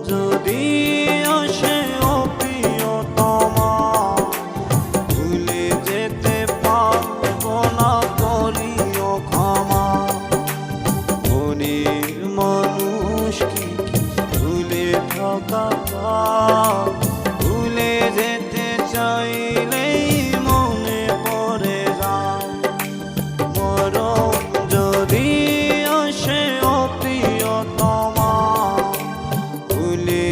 যদি আসে ও প্রিয়তমা, ভুলে যেতে পারবো না, করিও ক্ষমা। মনের মানুষ কি ভুলে থাকা যায়? ভুলে যেতে চাইলেই মনে পড়ে যায়। মরণ যদি আসে ও প্রিয়তমা, ভুলে